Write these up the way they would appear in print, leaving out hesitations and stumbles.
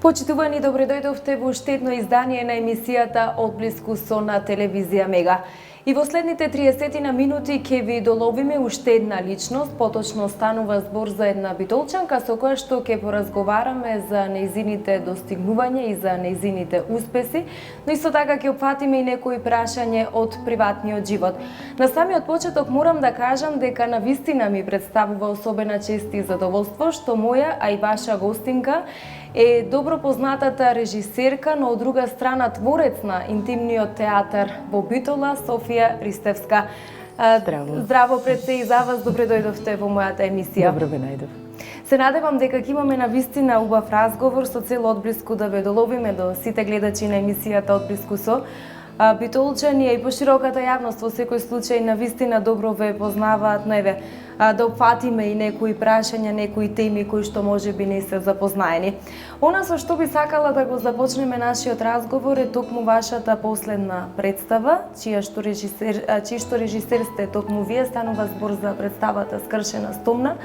Почитувани, добре дојдовте во уште едно издание на емисијата Одблиску со на телевизија Мега. И во следните 30 на минути ќе ви доловиме уште една личност, поточно станува збор за една битолчанка со која што ќе поразговараме за нејзините достигнувања и за нејзините успеси, но исто така ќе опфатиме и некои прашање од приватниот живот. На самиот почеток морам да кажам дека навистина ми представува особена чест и задоволство што моја, а и ваша гостинка е добро познатата режисерка, но од друга страна творец на интимниот театар во Битола, Софија Ристевска. Здраво. Здраво пред се и за вас, добре дојдовте во мојата емисија. Добро ве најдов. Се надевам дека ќе имаме навистина убав разговор со цел одблиску да ве доловиме до сите гледачи на емисијата Одблиску со битолчани и пошироката јавност во секој случај навистина добро ве познаваат, но еве да опфатиме и некои прашања, некои теми кои што можеби не се запознаени. Она со што би сакала да го започнеме нашиот разговор е токму вашата последна представа, чиј што режисер сте токму вие, станува збор за представата Скршена стомна.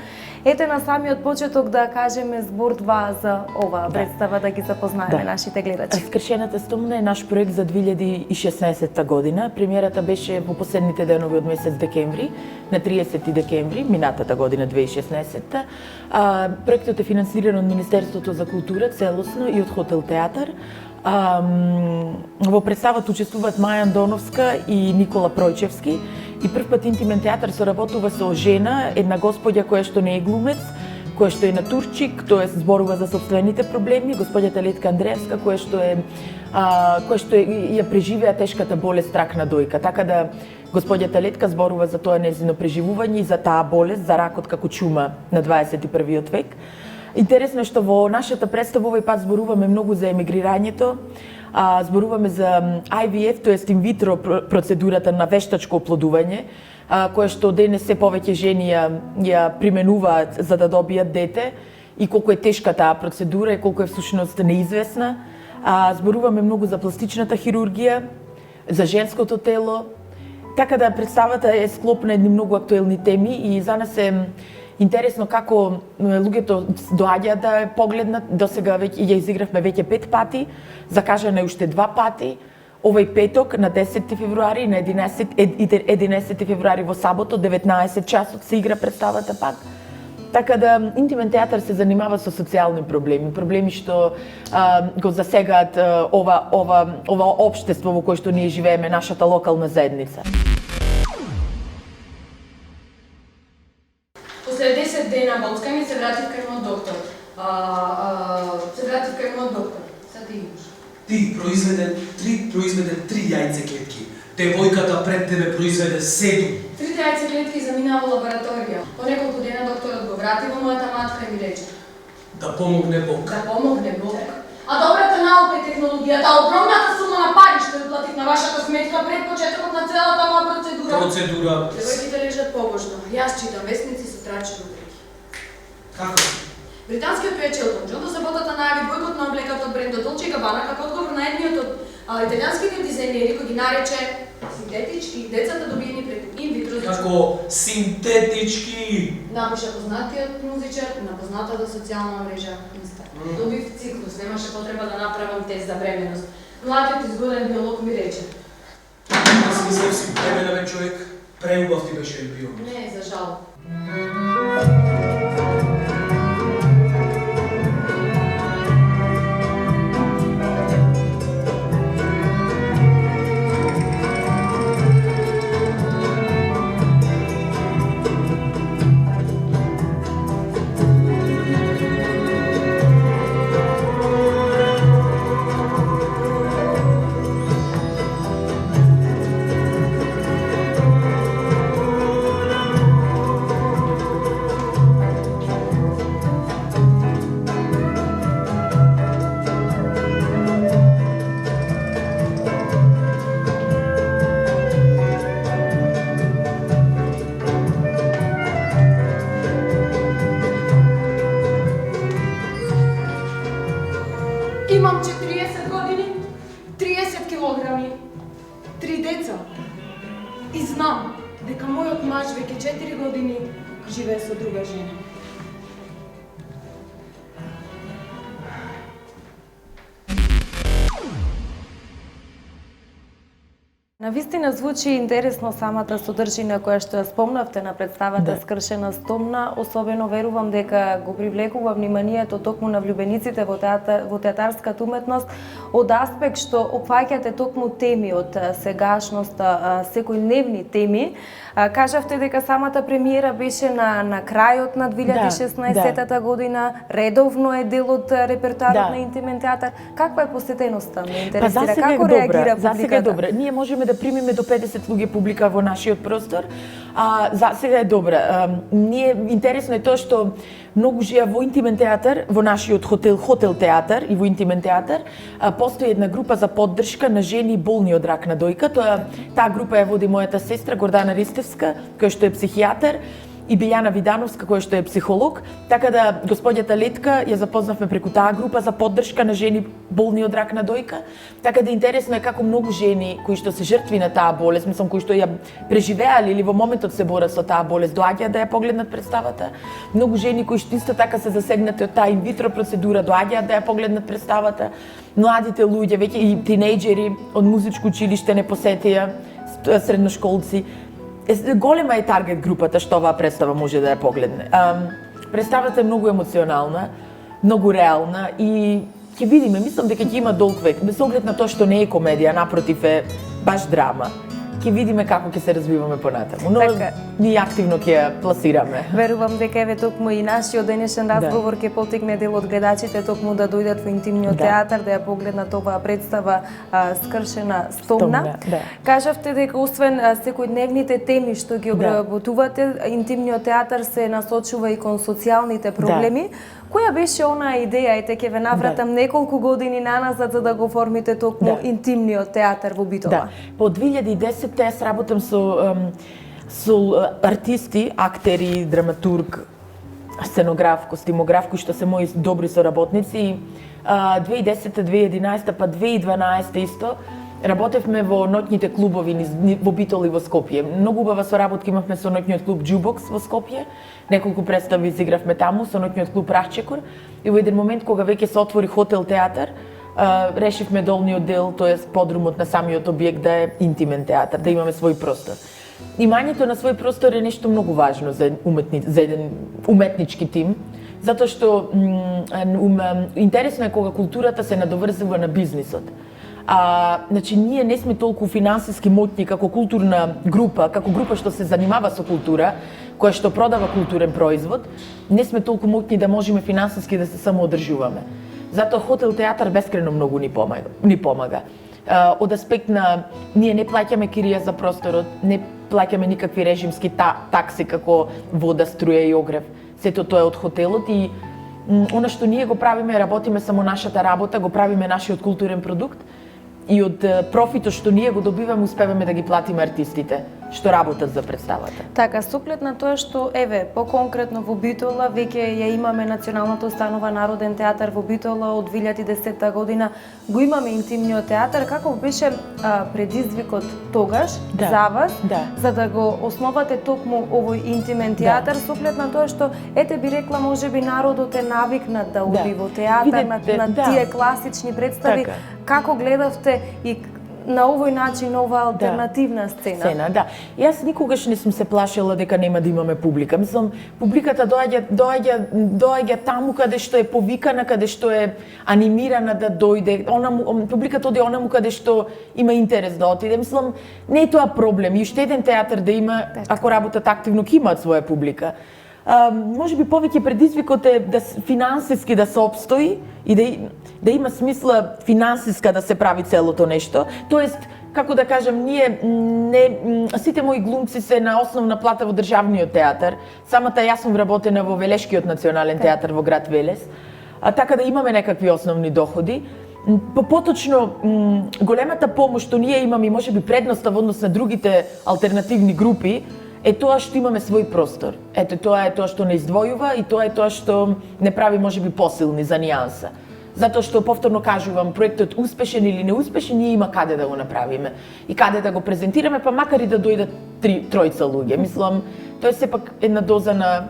Ете на самиот почеток да кажеме збор два за оваа представа, да ги запознаеме нашите гледачи. Скршената стомна е наш проект за 2016 година. Премиерата беше во последните денови од месец декември, на 30 декември, минатата година 2016. Проектот е финансиран од Министерството за култура целосно и од Хотел театар. Во представата учествуваат Маја Доновска и Никола Пројчевски. И првпат интимен театар соработува со жена, една господја која што не е глумец, која што е натурчик, тоа зборува за собствените проблеми, господјата Летка Андреевска, која што ја преживеа тешката болест рак на дојка. Така да господјата Летка зборува за тоа нејзино преживување и за таа болест, за ракот како чума на 21 век. Интересно е што во нашата представа овој пат зборуваме многу за емигрирањето, зборуваме за IVF, тоест инвитро процедурата на вештачко оплодување, која што денес се повеќе жени ја применуваат за да добијат дете и колку е тешка таа процедура и колку е всушност неизвестна. Зборуваме многу за пластичната хирургија, за женското тело. Така да представата е склоп на едни многу актуелни теми и за нас е интересно како луѓето доаѓаат да погледнат. Досега веќе ја изигравме веќе 5 пати, закажана е уште 2 пати. Овој петок на 10 февруари, на 11 февруари во сабото, 19 часот се игра представата пак. Така да интимен театар се занимава со социјални проблеми, проблеми што го засегаат ова општество во кое што ние живееме, нашата локална заедница. После 10 дена боцкање се вратив кај мојот доктор. Сега ти имаш. Ти произведе 3 јајцеклетки. Девојката пред тебе произведе 7. 3 јајцеклетки замина во лабораторија. По неколку дена докторот го врати во мојата матка и ми рече: Да помогне Бог. Да помогне Бог. А добрата наука и технологијата, огромната сума на пари што ја платив на вашата сметка пред почетокот на целата моја процедура. Девојките лежат побожно. Јас читам весници со трачи рубрики. Како? Британскиот певец Елтон Џон до саботата најави бойкот на облеката од брендот Dolce & Gabbana како одговор на едниот од италијанските дизајнери кој ги нарече синтетички децата добиени преку инвитро зачупка. Како синтетички? Напиша познатиот музичар на познатата социјална мрежа Инстаграм. Добив циклус, немаше потреба да направам тест за бременност. Младиот изгоден биолог ми рече: Аз мислев си бременен човек, преубав ти беше ембрион. Не, за жал. Имам 40 години, 30 килограми, 3 деца. И знам дека мојот маж веќе 4 години живее со друга жена. Навистина звучи интересно самата содржина која што ја спомнавте на представата Скршена стомна, особено верувам дека го привлекува вниманието токму на влюбениците во театарската уметност од аспект што опфаќате токму теми од сегашноста, секојдневни теми. Кажавте дека самата премиера беше на крајот на 2016 година, редовно е дел од репертоарот на Интимен театар. Каква е посетеноста, ме интересира, како реагира публиката? За сега е добра. Ние можеме да примиме до 50 луѓе публика во нашиот простор. За сега е добра. Интересно е тоа што многу во Интимен театар, во нашиот хотел театар и во Интимен театар, постои една група за поддршка на жени болни од рак на дојка. Таа група ја води мојата сестра Гордана Ристевска, која што е психијатар, и Билјана Видановска, која што е психолог, така да господјата Летка ја запознавме преку таа група за поддршка на жени болни од рак на дојка. Така да интересно е како многу жени кои што се жртви на таа болест, мислам кои што ја преживеале или во моментот се борат со таа болест, доаѓаат да ја погледнат представата. Многу жени кои што исто така се засегнати од таа инвитро процедура, доаѓаат да ја погледнат представата. Младите луѓе, веќе и тинејџери од музичко училиште не посетија, средношколци. Голема е таргет групата што оваа представа може да ја погледне. Представата е многу емоционална, многу реална и ќе видиме, мислам дека ќе има долг век, без оглед на тоа што не е комедија, напротив е баш драма. Ќе видиме како ќе се развиваме понатаму, но ние активно ќе ја пласираме. Верувам дека еве токму и нашиот денешен разговор ќе потекне дел од гледачите токму да дојдат во Интимниот театар, да ја погледнат оваа представа Скршена стомна. Кажавте дека освен секојдневните теми што ги обработувате, Интимниот театар се насочува и кон социјалните проблеми. Која беше онаа идеја, ете ќе ве навратам неколку години наназад за да го оформите токму Интимниот театар во Битола? По 2010 јас работам со артисти, актери, драматург, сценограф, костимограф, кои што се мои добри соработници. 2010, 2011, па 2012 исто работевме во ноќните клубови во Битола и во Скопје. Многу убава соработка имавме со ноќниот клуб Џубокс во Скопје. Неколку представи изигравме таму со ноќниот клуб Рахчекор. И во еден момент кога веќе се отвори хотел театар, решивме долниот дел, тоест подрумот на самиот објект да е Интимен театар, да имаме свој простор. Имањето на свој простор е нешто многу важно за еден уметнички тим, затоа што интересно е кога културата се надоврзува на бизнисот. Значи, ние не сме толку финансиски моќни како културна група, како група што се занимава со култура, која што продава културен производ, не сме толку моќни да можеме финансиски да се самоодржуваме. Затоа хотел театар бескрено многу ни помага. Од аспект на ние не плаќаме кирија за просторот, не плаќаме никакви режимски такси како вода, струја и огрев. Сето тоа е од хотелот и она што ние го правиме, работиме само нашата работа, го правиме нашиот културен продукт и од профитот што ние го добиваме успеваме да ги платиме артистите што работат за представата. Така, с оглед на тоа што, еве, поконкретно во Битола, веќе ја имаме Националната установа Народен театар во Битола од 2010 година, го имаме Интимниот театар, каков беше предизвикот тогаш за вас, за да го основате токму овој Интимен театар, с оглед на тоа што, ете би рекла, можеби народот е навикнат да оди во театар, на тие класични представи, како гледавте и на овој начин ова алтернативна сцена. Јас никогаш не сум се плашела дека нема да имаме публика. Мислам, публиката доаѓа таму каде што е повикана, каде што е анимирана да дојде. Публиката оди онаму каде што има интерес да отиде. Мислам, не е тоа проблем. И уште еден театар да има, ако работат активно, ќе имаат своја публика. Може би повеќе предизвикот е да финансиски да се обстои и да има смисла финансиска да се прави целото нешто. Тоест, како да кажам, сите мои глумци се на основна плата во државниот театар. Самата јас сум вработена во Велешкиот национален театар во град Велес. Така да имаме некакви основни доходи. Поточно, големата помош што ние имаме и можеби предноста во однос на другите алтернативни групи е тоа што имаме свој простор. Ето, тоа е тоа што не издвојува и тоа е тоа што не прави можеби посилни за нијанса. Затоа што, повторно кажувам, проектот успешен или неуспешен, ние има каде да го направиме и каде да го презентираме, па макар и да дојдат тројца луѓе. Мислам, тоа е сепак една доза на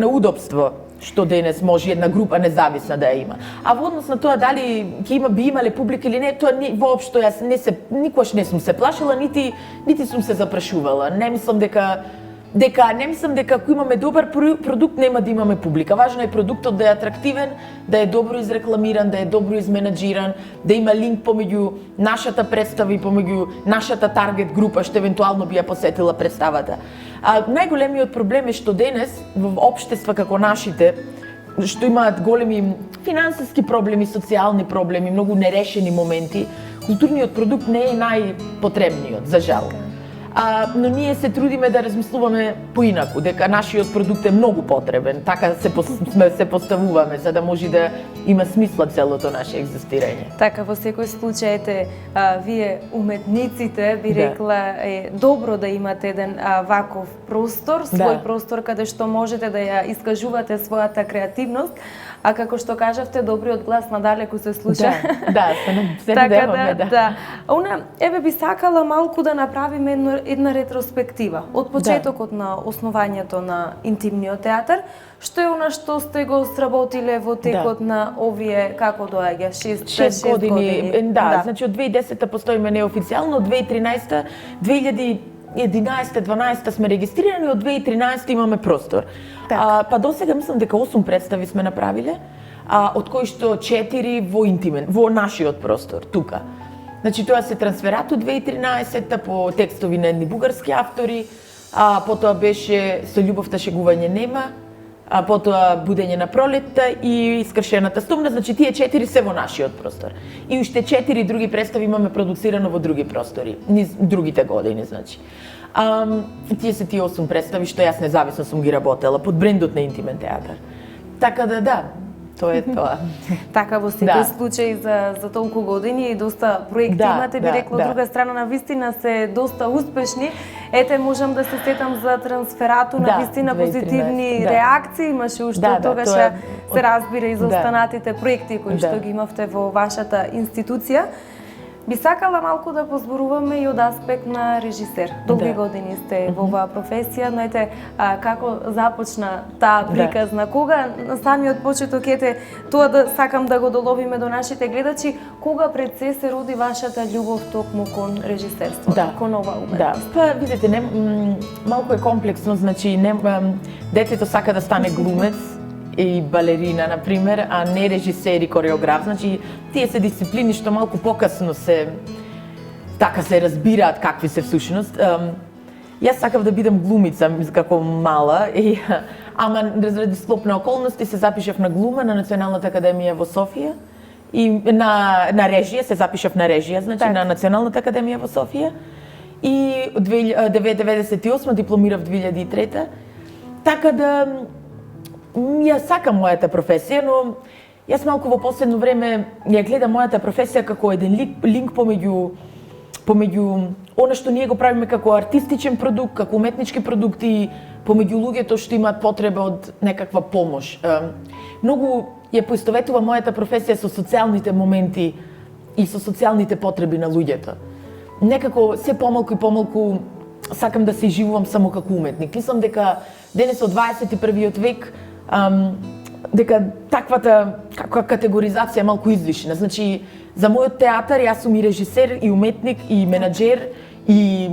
удобство што денес може една група независна да ја има. А во однос на тоа дали би имале публика или не, тоа воопшто јас никогаш не сум се плашила, нити сум се запрашувала. Не мислам дека ако имаме добар продукт нема да имаме публика. Важно е продуктот да е атрактивен, да е добро изрекламиран, да е добро изменаџиран, да има линк помеѓу нашата представа и помеѓу нашата таргет група што евентуално би ја посетила представата. Најголемиот проблем е што денес во општества како нашите, што имаат големи финансиски проблеми, социјални проблеми, многу нерешени моменти, културниот продукт не е најпотребниот, за жал. Но ние се трудиме да размислуваме поинаку, дека нашиот продукт е многу потребен, така се поставуваме за да може да има смисла целото наше екзистирање. Така, во секој случај, вие уметниците би рекла е добро да имате еден ваков простор, свој простор каде што можете да ја искажувате својата креативност, а како што кажавте, добриот глас надалеку се слуша. Се надеваме, да. Еве би сакала малку да направиме една ретроспектива од почетокот на основањето на интимниот театар. Што е она што сте го сработиле во текот на овие, како доаѓа, 6 години? Значи од 2010 постоиме неофицијално, од 2013 2011-12 сме регистрирани, од 2013 имаме простор. Па досега мислам дека 8 представи сме направиле, од кои што 4 во интимен, во нашиот простор, тука. Значи тоа се Трансферат од 2013 по текстови на едни бугарски автори, потоа беше Со љубовта шегување нема, потоа Будење на пролетта и Искршената стомна, значи тие 4 се во нашиот простор. И уште 4 други представи имаме продуцирано во други простори, низ другите години, значи. Тие се тие 8 представи што јас независно сум ги работела под брендот на интимен театар. Така да, тоа е тоа. Така, во секој случај за толку години и доста проекти имате, би рекла, од друга страна, на вистина се доста успешни. Ете, можам да се сетам за Трансферату, на вистина позитивни реакции имаше уште од тогаш, се разбира и за останатите проекти кои што ги имавте во вашата институција. Би сакала малку да позборуваме и од аспект на режисер. Долги години сте во оваа професија, но ете како започна таа приказна, кога на самиот почеток тоа да сакам да го доловиме до нашите гледачи, кога пред се роди вашата љубов токму кон режисерството, кон оваа уметност? Па видите, малку е комплексно, значи детето сака да стане глумец и балерина, например, а не режисер и кореограф. Значи, тие се дисциплини што малку покасно се разбираат какви се всушност. Јас сакав да бидам глумица како мала, ама заради склоп на околности се запишав на глума на Националната академија во Софија и на режија, се запишав на режија, значи на Националната академија во Софија. И 1998 дипломирав 2003. Така да ја сакам мојата професија, но јас малку во последно време ја гледам мојата професија како еден линк помеѓу она што ние го правиме како артистичен продукт, како уметнички продукти, помеѓу луѓето што имаат потреба од некаква помош. Многу ја поистоветува мојата професија со социјалните моменти и со социјалните потреби на луѓето. Некако се помалку и помалку сакам да се изживувам само како уметник. Мислам дека денес од 21 век дека таквата категоризација е малку излишна. Значи, за мојот театар јас сум и режисер, и уметник, и менаџер, и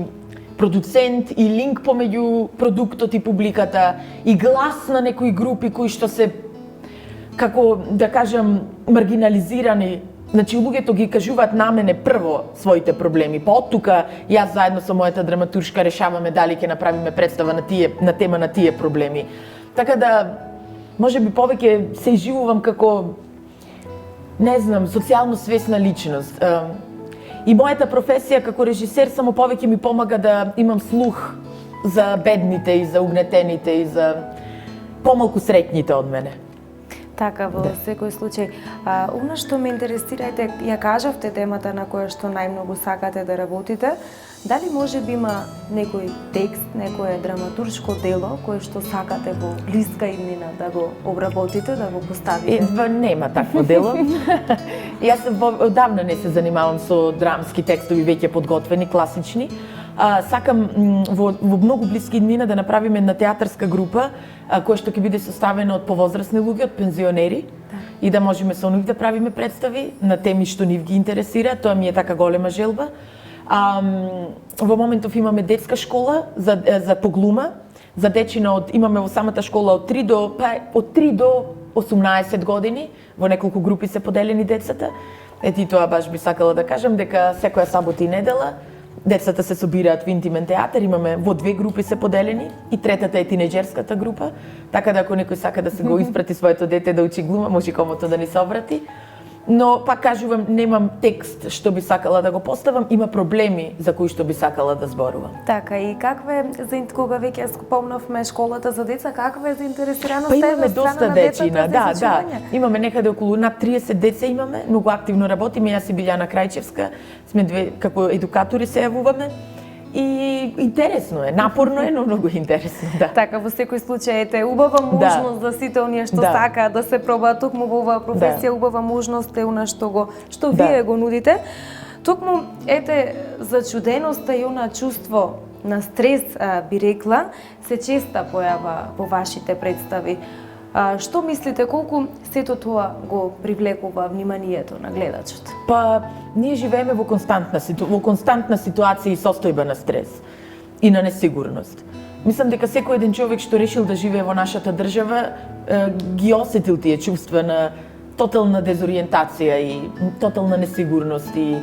продуцент, и линк помеѓу продуктот и публиката, и глас на некои групи кои што се, како да кажам, маргинализирани. Значи, луѓето ги кажуваат на мене прво своите проблеми, па од тука јас заедно со мојата драматуршка решаваме дали ќе направиме представа на тема на тие проблеми. Така да, може би повеќе се изживувам како, не знам, социјално свесна личност. И мојата професија како режисер само повеќе ми помага да имам слух за бедните и за угнетените и за помалку среќните од мене. Така, во секој случај. Она што ме интересира, ја кажавте темата на која што најмногу сакате да работите. Дали може би има некој текст, некое драматуршко дело кое што сакате во блиска иднина да го обработите, да го поставите? Нема такво дело. Јас одавна не се занимавам со драмски текстови веќе подготвени, класични. Сакам во многу блиски днина да направиме една театарска група која што ќе биде составена од повозрасни луѓе, од пензионери, и да можеме со нив да правиме представи на теми што нив ги интересира. Тоа ми е така голема желба. Во моментов имаме детска школа за поглума, за дечина имаме во самата школа од 3 до 18 години, во неколку групи се поделени децата. Ети тоа баш би сакала да кажам дека секоја сабота и недела децата се собираат во интимен театар, имаме во 2 групи се поделени и третата е тинеџерската група, така да ако некој сака да се го испрати своето дете да учи глума, може комото да ни се обрати. Но пак кажувам, немам текст што би сакала да го поставам, има проблеми за кои што би сакала да зборувам. Така, и каква е, кога веќе спомнавме школата за деца, каква е заинтересираноста Па имаме од страна доста на дечина, децата за да. изучување? Имаме некаде околу над 30 деца имаме, многу активно работиме, јас и Билјана Крајчевска, сме две како едукатори се јавуваме. И интересно е, напорно е, но многу интересно, да. Така, во секој случај ете убава можност за сите оние што сакаат да се пробаат токму во оваа професија, убава можност е она што вие го нудите. Токму ете зачуденоста и она чувство на стрес, би рекла, се честа појава во вашите представи. Што мислите, колку сето тоа го привлекува вниманието на гледачот? Па, ние живееме во константна ситуација и состојба на стрес и на несигурност. Мислам дека секој еден човек што решил да живее во нашата држава ги осетил тие чувства на тотална дезориентација и тотална несигурност и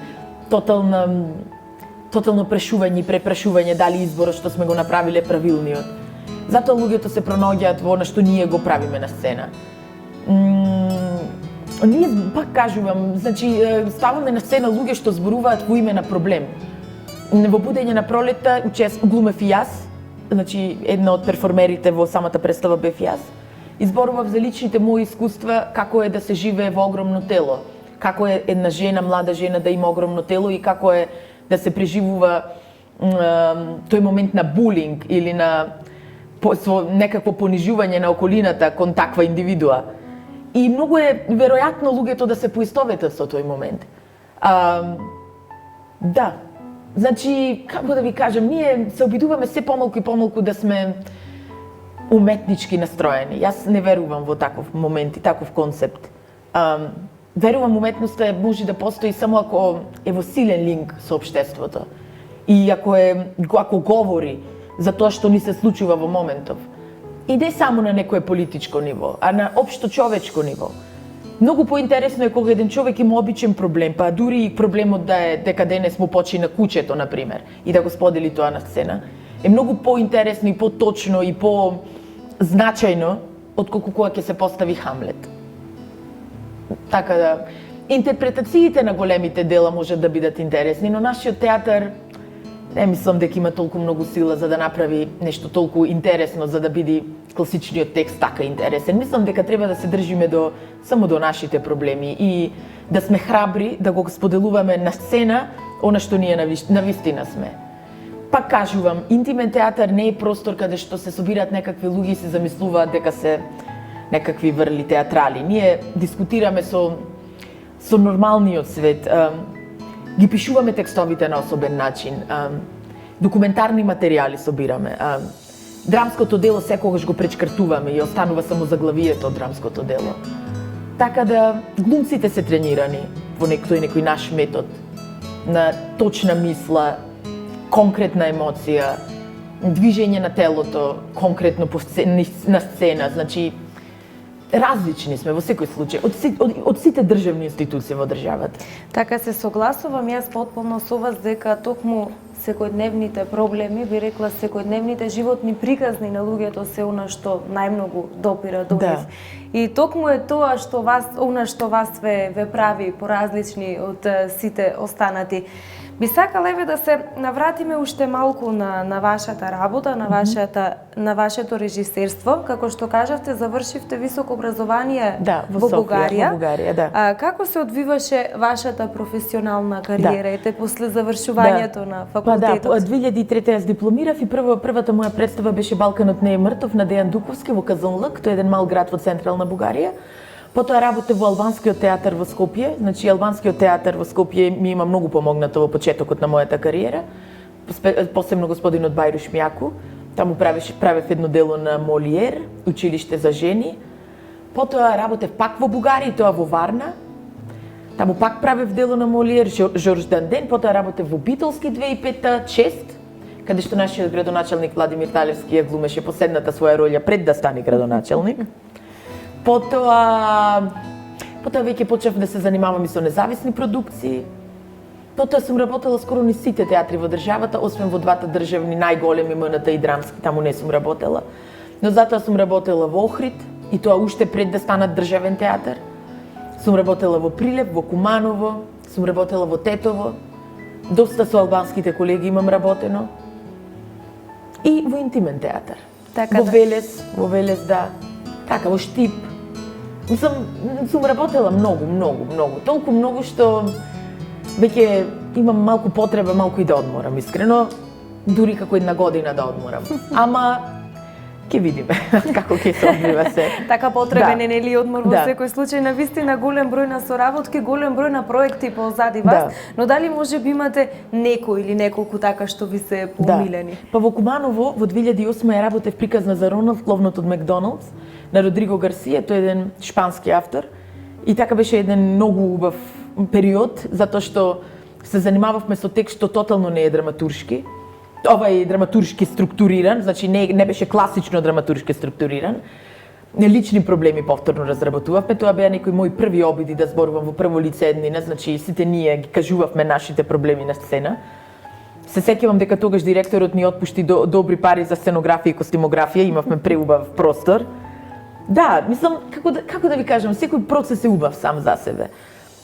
тотално прашување и препрашување дали изборот што сме го направиле правилниот. Затоа луѓето се пронаоѓаат во она што ние го правиме на сцена. Ние, пак кажувам, значи, ставаме на сцена луѓе што зборуваат во име на проблем. Во Будење на пролетта глумев и јас, значи, една од перформерите во самата представа бев јас, изборував за личните мои искуства како е да се живее во огромно тело, како е една жена, млада жена да има огромно тело и како е да се преживува тој момент на булинг или на некакво понижување на околината кон таква индивидуа. И многу е веројатно луѓето да се поистоветат со тој момент. Да, значи, како да ви кажам, ние се обидуваме се помалку и помалку да сме уметнички настроени. Јас не верувам во таков момент и таков концепт. Верувам уметноста може да постои само ако е во силен линк со општеството и ако говори за тоа што ни се случува во моментов. И не само на некое политичко ниво, а на општо човечко ниво. Многу поинтересно е кога еден човек има обичен проблем, па дури и проблемот да е дека денес му почина кучето, например, и да го сподели тоа на сцена, е многу поинтересно и поточно и позначајно отколку кога ќе се постави Хамлет. Така да, интерпретациите на големите дела можат да бидат интересни, но нашиот театар не мислам дека има толку многу сила за да направи нешто толку интересно за да биде класичниот текст така интересен. Мислам дека треба да се држиме само до нашите проблеми и да сме храбри да го споделуваме на сцена она што ние навистина сме. Пак кажувам, интимен театар не е простор каде што се собираат некакви луѓе и се замислуваат дека се некакви врли театрали. Ние дискутираме со нормалниот свет. Ги пишуваме текстовите на особен начин, документарни материјали собираме, драмското дело секогаш го пречкртуваме и останува само заглавието од драмското дело. Така да глумците се тренирани во некој наш метод на точна мисла, конкретна емоција, движење на телото конкретно на сцена, значи различни сме во секој случај, од сите државни институции во државата. Така се согласувам јас потполно со вас дека токму секојдневните проблеми, би рекла секојдневните животни приказни на луѓето се она што најмногу допира до нив. И токму е тоа што вас ве прави поразлични од сите останати. Би сакала да се навратиме уште малку на вашата работа, на вашето режисерство. Како што кажавте, завршивте високо образование во Бугарија. Како се одвиваше вашата професионална кариера ете после завршувањето на факултетот? Па 2003 јас дипломирав и првата моја представа беше Балканот не е мртов на Дејан Дуковски во Казанлык, тоа е еден мал град во централна Бугарија. Потоа работев во Албанскиот театар во Скопје, значи Албанскиот театар во Скопје ми има многу помогнато во почетокот на мојата кариера. посебно господинот Бајруш Мјаку. Таму правев едно дело на Молиер, училиште за жени. Потоа работев пак во Бугарија, тоа во Варна. Таму пак правев дело на Молиер, Жорж Данден, потоа работев во Битолски 2005-6, каде што нашиот градоначелник Владимир Талевски ја глумеше последната своја роља пред да стане градоначелник. Потоа веќе почнав да се занимавам и со независни продукции. Потоа сум работела скоро низ сите театри во државата, освен во двата државни најголеми МНТ и Драмски, таму не сум работела. Но затоа сум работела во Охрид, и тоа уште пред да станат државен театар. Сум работела во Прилеп, во Куманово, сум работела во Тетово. Доста со албанските колеги имам работено. И во интимен театар. Така во да. Велес, да. Така, во Штип. Сум работела многу. Толку многу што веќе имам малку потреба, малку и да одморам, искрено. Дури како една година да одморам. Ама ќе видиме како ќе се одвива се. Така потребен Да. е нели одмор во Да. секој случај, на вистина голем број на соработки, голем број на проекти позади вас, Да. но дали може би имате некој или неколку така што ви се помилени? Па во Куманово во 2008 ја работев приказна за Роналд, Ловнот од Макдоналдс, на Родриго Гарсија, тој е еден шпански автор. И така беше еден многу убав период, затоа што се занимававме со текст што тотално не е драматуршки. Ова е драматуршки структуриран, значи не беше класично драматуршки структуриран. Лични проблеми повторно разработувавме, тоа беа некои мои први обиди да зборувам во прво лице еднина, значи сите ние ги кажувавме нашите проблеми на сцена. Се сеќавам дека тогаш директорот ни отпушти добри пари за сценографија и костимографија, имавме преубав простор. Да, мислам, како да ви кажам, секој процес е убав сам за себе.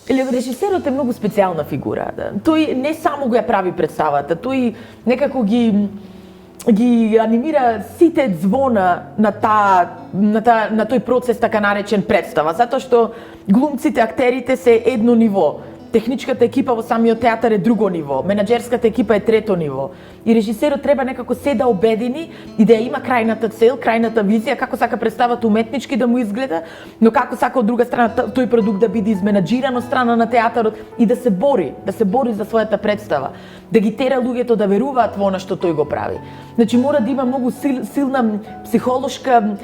Режисерот е многу специјална фигура. Да. Тој не само го ја прави представата, тој некако ги анимира сите звона на тој процес, така наречен представа, затоа што глумците, актерите се едно ниво. Техничката екипа во самиот театар е друго ниво, менаџерската екипа е трето ниво. И режисерот треба некако се да обедини и да ја има крајната цел, крајната визија, како сака представата уметнички да му изгледа, но како сака од друга страна тој продукт да биде изменаџиран од страна на театарот и да се бори за својата представа, да ги тера луѓето да веруваат во она што тој го прави. Значи мора да има многу силна психолошка,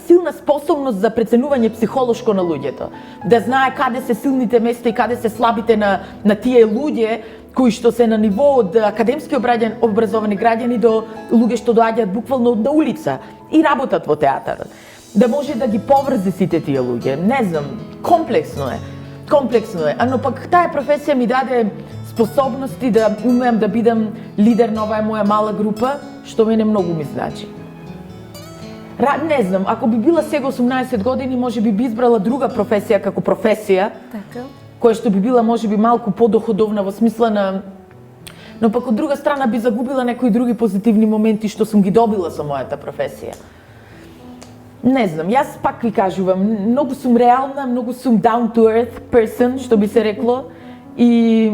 силна способност за преценување психолошко на луѓето, да знае каде се силните места и каде се слабите на тие луѓе кои што се на ниво од академски образовани граѓани до луѓе што доаѓаат буквално на улица и работат во театарот. Да може да ги поврзе сите тие луѓе. Не знам, комплексно е, но пак таа професија ми даде способности да умеам да бидам лидер на оваа моја мала група, што мене многу ми значи. Не знам, ако би била сега 18 години, може би избрала друга професија како професија, Така. која што би била можеби малку подоходовна во смисла на, но пак од друга страна би загубила некои други позитивни моменти што сум ги добила со мојата професија. Не знам, јас пак ви кажувам, многу сум реална, многу сум down to earth person, што би се рекло, и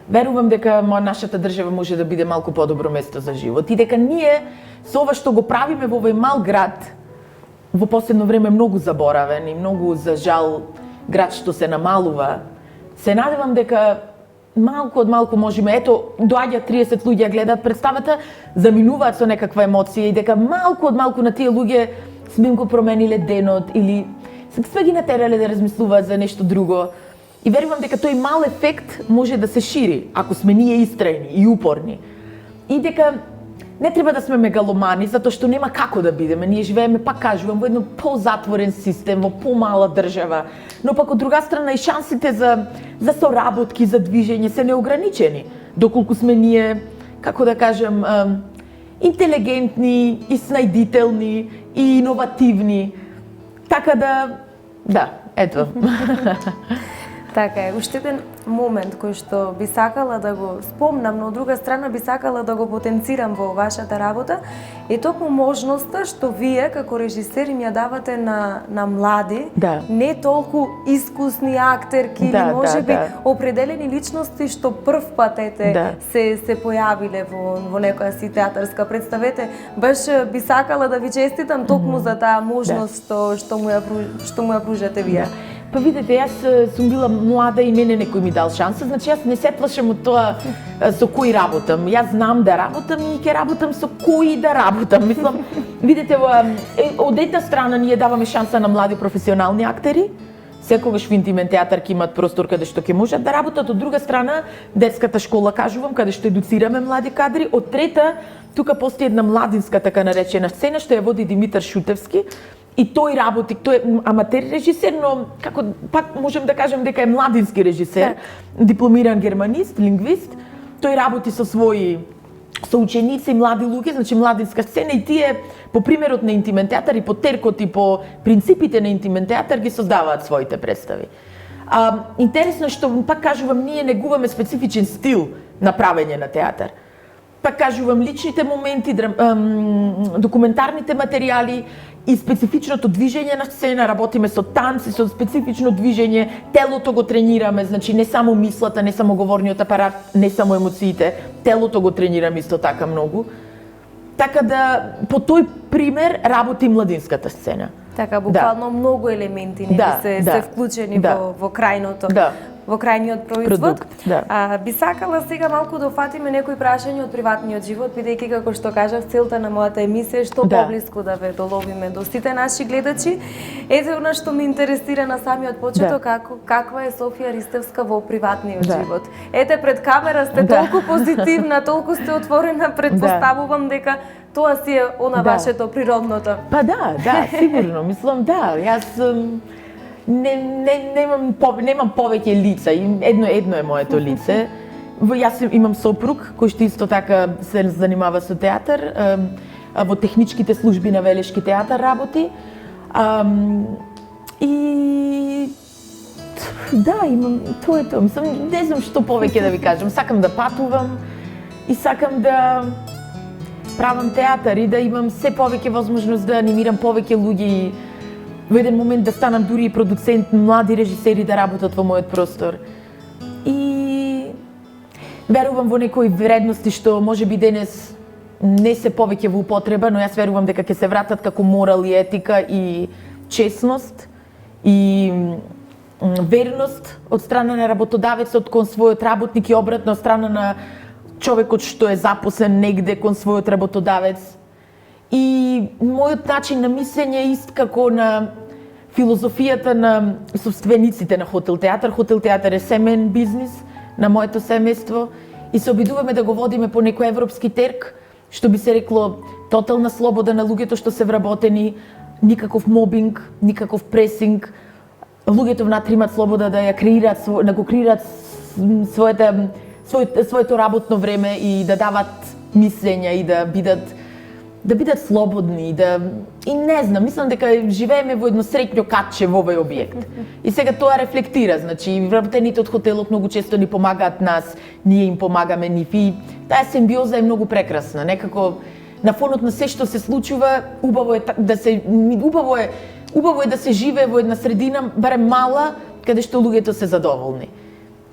верувам дека нашата држава може да биде малку подобро место за живот и дека ние со ова што го правиме во овој мал град, во последно време многу заборавен и многу за жал град што се намалува, се надевам дека малку од малку можеме, ето, доаѓаат 30 луѓе, гледаат представата, заминуваат со некаква емоција и дека малку од малку на тие луѓе сме им го промениле денот или сме ги натерале да размислуваат за нешто друго. И верувам дека тој мал ефект може да се шири, ако сме ние истрајни и упорни. И дека не треба да сме мегаломани, затоа што нема како да бидеме. Ние живееме, пак кажувам, во едно позатворен систем, во помала држава, но пак од друга страна и шансите за соработки, за движење се неограничени, доколку сме ние, како да кажам, интелигентни и снајдителни и иновативни. Така да, ето. Така е, уште еден момент кој што би сакала да го спомнам, но од друга страна би сакала да го потенцирам во вашата работа, е токму можноста што вие како режисер им ја давате на млади, Да. не толку искусни актерки или можеби определени личности што прв пат се појавиле во некоја си театарска представете. Баш би сакала да ви честитам токму за таа можност што му ја пружате вие. Па видите, јас сум била млада и мене некој ми дал шанса, значи јас не се плашам од тоа со кој работам. Јас знам да работам и ќе работам со кој да работам. Мислам, видите, од една страна ние даваме шанса на млади професионални актери, секогаш во Интимен театар ќе имат простор каде што ќе можат да работат, од друга страна детската школа, кажувам, каде што едуцираме млади кадри, од трета тука постои една младинска така наречена сцена што ја води Димитар Шутевски. И тој работи, тој е аматер режисер, но како пак можем да кажем дека е младински режисер, дипломиран германист, лингвист. Тој работи со своји соученици, млади луѓе, значи младинска сцена, и тие по примерот на Интимен театар и по теркот и по принципите на Интимен театар ги создаваат своите представи. Интересно што пак кажувам, ние негуваме специфичен стил на правење на театар. Пак кажувам, личните моменти, документарните материјали и специфичното движење на сцена, работиме со танци, со специфично движење, телото го тренираме, значи не само мислата, не само говорниот апарат, не само емоциите, телото го тренираме исто така многу. Така да, по тој пример работи младинската сцена. Така, буквално многу елементи се вклучени во крајното. Во крајниот производ. Би сакала сега малку да офатиме некои прашања од приватниот живот, бидејќи како што кажав, целта на мојата емисија е што поблиску да ве доловиме до сите наши гледачи. Ете она што ме интересира на самиот почеток, каква е Софија Ристевска во приватниот живот. Ете, пред камера сте толку позитивна, толку сте отворена, предпоставувам дека тоа си е она вашето природното. Па да, сигурно, мислам јас немам повеќе лица, едно е моето лице. Јас имам сопруг кој што исто така се занимава со театар, во техничките служби на Велешки театар работи. И имам тоа е тоа. Мислам, не знам што повеќе да ви кажам. Сакам да патувам и сакам да правам театар и да имам се повеќе возможност да анимирам повеќе луѓе. Во еден момент да станам дури и продуцент, млади режисери да работат во мојот простор. И верувам во некои вредности што можеби денес не се повеќе во употреба, но јас верувам дека ќе се вратат како морал и етика и чесност и верност од страна на работодавецот кон својот работник и обратно од страна на човекот што е запослен негде кон својот работодавец. И мојот начин на мислење е ист како на филозофијата на собствениците на Хотел театар. Хотел театар е семен бизнис на моето семејство и се обидуваме да го водиме по некој европски терк, што би се рекло тотална слобода на луѓето што се вработени, никаков мобинг, никаков пресинг. Луѓето внатре имаат слобода да ја креираат, да го креираат своето работно време и да дават мислења и да бидат слободни, и не знам, мислам дека живееме во едно среќно катче во овој објект. И сега тоа рефлектира, значи вработените од хотелот многу често ни помагаат нас, ние им помагаме нив, и таа симбиоза е многу прекрасна. Некако на фонот на се што се случува, убаво е да се живее во една средина барем мала, каде што луѓето се задоволни.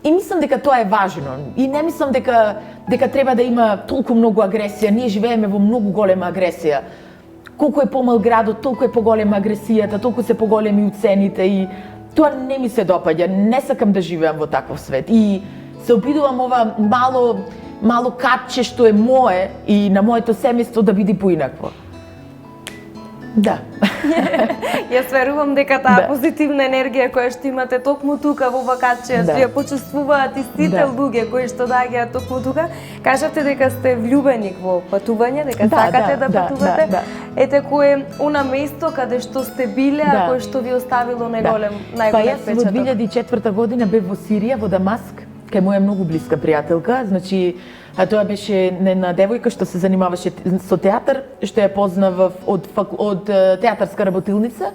И мислам дека тоа е важно. И не мислам дека треба да има толку многу агресија. Ние живееме во многу голема агресија. Колку е помал градот, толку е поголема агресијата, толку се поголеми уцените, и тоа не ми се допаѓа. Не сакам да живеам во таков свет. И се обидувам ова мало катче што е мое и на моето семејство да биде поинакво. Да. Јас верувам дека таа позитивна енергија која што имате токму тука во вакација, ја почувствуваат и сите луѓе кои што доаѓаат токму тука. Кажавте дека сте влюбеник во патување, дека сакате да патувате. Ете, кој е она место каде што сте биле, а кој што ви оставило најголем впечаток? Па јас во 2004 година бев во Сирија, во Дамаск, кај моја многу блиска пријателка, значи тоа беше една девојка што се занимаваше со театар, што ја познав од театарска работилница.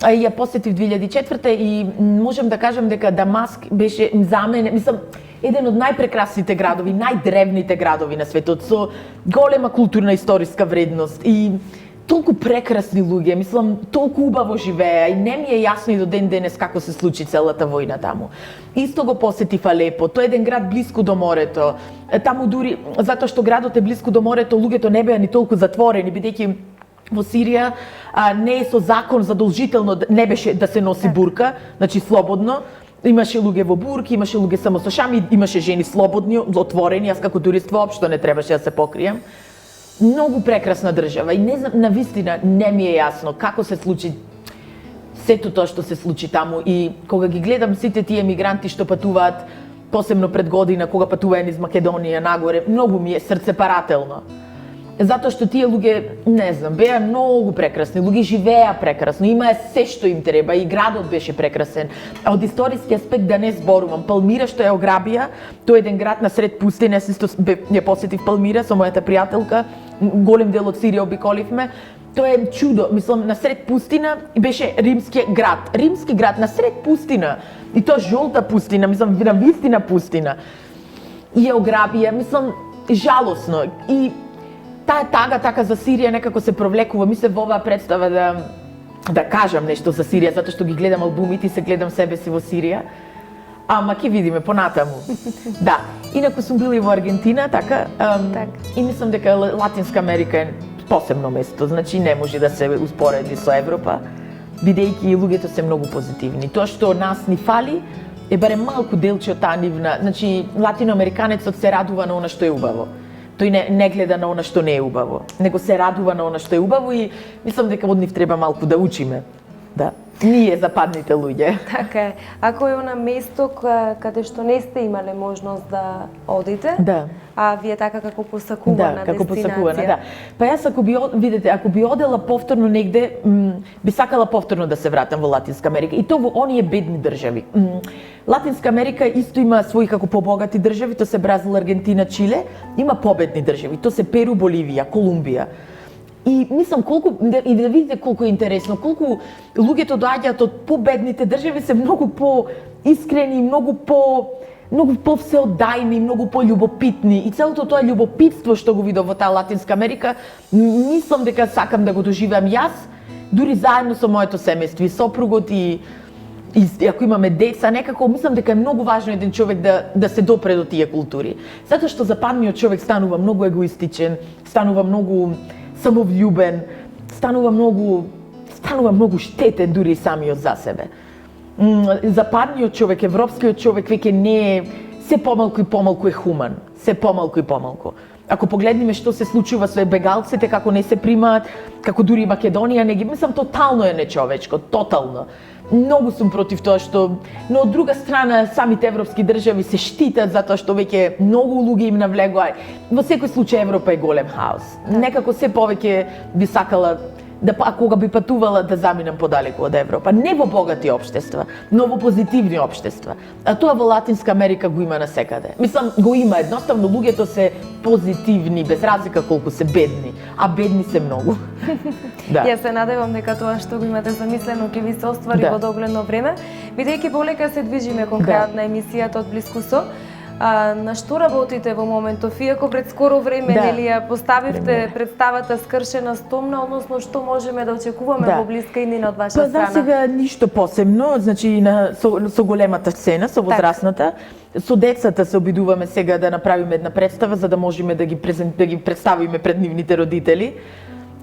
Ја посетив 2004 и можам да кажам дека Дамаск беше за мене, мислам, еден од најпрекрасните градови, најдревните градови на светот, со голема културна историска вредност и толку прекрасни луѓе, мислам, толку убаво живеа, и не ми е јасно и до ден денес како се случи целата војна таму. Исто го посетив Алепо, тоа е еден град блиску до морето. Таму дури затоа што градот е блиску до морето, луѓето не беа ни толку затворени, бидејќи во Сирија не е со закон задолжително, не беше да се носи бурка, значи слободно. Имаше луѓе во бурки, имаше луѓе само со шами, имаше жени слободни, отворени, јас како турист воопшто не требаше да се покриjem. Многу прекрасна држава и не знам, навистина не ми е јасно како се случи сето тоа што се случи таму и кога ги гледам сите тие емигранти што патуваат, посебно пред година кога патуваат низ Македонија нагоре, многу ми е срцепарателно. Затоа што тие луѓе, не знам, беа многу прекрасни, луѓе живеа прекрасно, имаа се што им треба и градот беше прекрасен. А од историски аспект да не зборувам, Палмира што е ограбија, тоа е еден град на сред пустина, јас исто ја посетив Палмира со мојата пријателка, голем дел од Сирија обиколивме. Тоа е чудо, мислам, на сред пустина беше римски град на сред пустина. И тоа жолта пустина, мислам, на вистина пустина. И ја ограбија, мислам, жалосно. И таа тага така за Сирија некако се провлекува. Мислев во оваа представа да кажам нешто за Сирија, затоа што ги гледам албумите и се гледам себе си во Сирија. Ама ќе видиме понатаму. Да, инаку сум била и во Аргентина, така, и мислам дека Латинска Америка е посебно место, значи не може да се успореди со Европа, бидејќи луѓето се многу позитивни. Тоа што нас ни фали е барем малку делче од таа нивна, значи латиноамериканецот се радува на она што е убаво. Тој не гледа на она што не е убаво, него се радува на она што е убаво и мислам дека од нив треба малку да учиме. Да. Ние западните луѓе. Така е. Ако е она место каде што не сте имале можност да одите, да. А вие така како посакувана како дестинација. Посакувана, да. Па јас ако би одела повторно негде, би сакала повторно да се вратам во Латинска Америка и тоа во оние бедни држави. Латинска Америка исто има свои како побогати држави, тоа се Бразил, Аргентина, Чиле, има победни држави, тоа се Перу, Боливија, Колумбија. И мислам и да видите колку е интересно, колку луѓето доаѓаат од победните држави се многу поискрени, многу повсеодајни, многу пољубопитни и целото тоа љубопитство што го видов во таа Латинска Америка, мислам дека сакам да го доживеам јас, дури заедно со моето семејство и сопругот и ако имаме деца, некако мислам дека е многу важно еден човек да се допре до тие култури. Затоа што западниот човек станува многу егоистичен, станува многу самовљубен, станува многу штетен дури самиот за себе. Западниот човек, европскиот човек веќе не е, се помалку и помалку е хуман, се помалку и помалку. Ако погледнеме што се случува со бегалците, како не се примаат, како дури Македонија не ги, мислам тотално е нечовечко, тотално. Многу сум против тоа што, но од друга страна самите европски држави се штитат затоа што веќе многу луѓе им навлегуваат. Во секој случај Европа е голем хаос. Некако се повеќе би сакала кога би патувала да заминам подалеку од Европа, не во богати општества, но во позитивни општества. А тоа во Латинска Америка го има насекаде. Мислам, го има едноставно, луѓето се позитивни, без разлика колку се бедни, а бедни се многу. Да. Јас се надевам дека тоа што го имате замислено ќе ви се оствари во догледно време, бидејќи полека се движиме кон крајот на емисијата од Блиску со. На што работите во моментов? Иако пред скоро време нели ја поставивте представата Скршена стомна, односно што можеме да очекуваме во блиска иднина од ваша страна? За сега ништо посебно, значи со големата сцена, со возрастната, со децата се обидуваме сега да направиме една представа за да можеме да ги представиме пред нивните родители.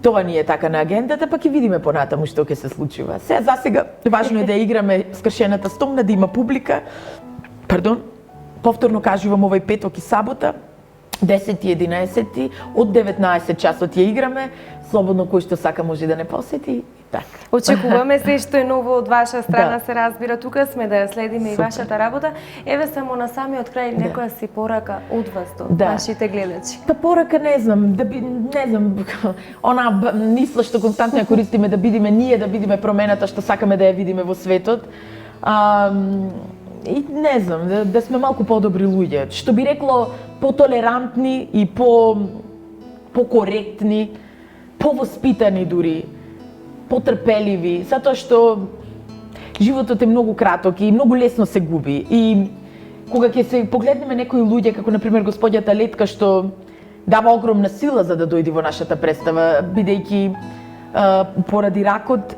Тоа ни е така на агендата, па ќе видиме понатаму што ќе се случува. За сега важно е да играме Скршената стомна, да има публика. Повторно кажувам овој петок и сабота, 10 и 11, од 19 часот ја играме, слободно кој што сака може да не посети. Така. Очекуваме се што е ново од ваша страна, се разбира, тука сме да ја следиме и вашата работа. Еве само на самиот крај некоја си порака од вас до нашите гледачи. Та порака не знам, она мисла што константно ја користиме да бидиме ние, да бидиме промената што сакаме да ја видиме во светот. И не знам, да сме малку подобри луѓе, што би рекло потолерантни и покоректни, повоспитани дури, потрпеливи, затоа што животот е многу краток и многу лесно се губи. И кога ќе се погледнеме некои луѓе, како например господјата Летка, што дава огромна сила за да дојде во нашата представа, бидејќи поради ракот,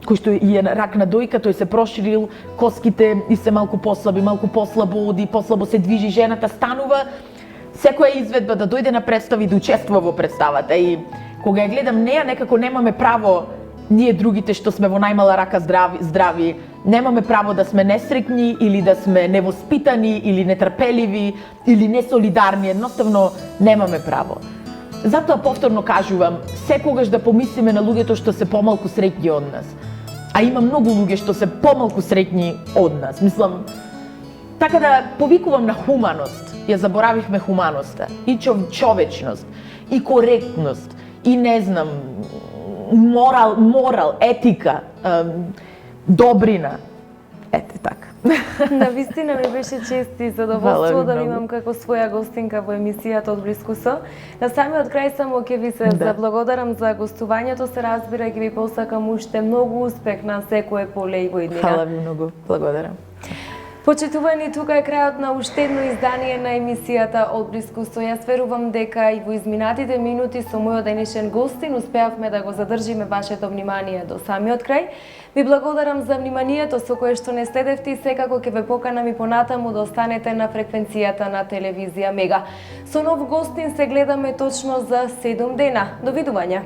кој што е рак на дојка, тој се проширил, коските и се малку послабо оди, послабо се движи, жената станува секоја изведба да дојде на представа и да учествува во представата. И кога ја гледам неа, некако немаме право ние другите што сме во најмала рака здрави, немаме право да сме несреќни или да сме невоспитани или нетрпеливи или несолидарни, едноставно немаме право. Затоа повторно кажувам, секогаш да помислиме на луѓето што се помалку среќни од нас. А има многу луѓе што се помалку среќни од нас. Мислам, така да повикувам на хуманост. Ја заборавивме хуманоста и човечност и коректност и не знам, морал, етика, добрина. Ете така. Навистина ми беше чест и задоволство да ви имам како своја гостинка во емисијата од Блискусо. На самиот крај само ќе ви се заблагодарам за гостувањето, се разбира, ќе ви посакам уште многу успех на секое поле и во иднина. Фала ви многу, благодарам. Почитувани, тука е крајот на уште едно издание на емисијата од Блискусо. Јас верувам дека и во изминатите минути со мојот денешен гостин успеавме да го задржиме вашето внимание до самиот крај. Ви благодарам за вниманието со кое што не следевте и секако ќе ве поканам и понатаму да останете на фреквенцијата на телевизија Мега. Со нов гостин се гледаме точно за 7 дена. Довидување!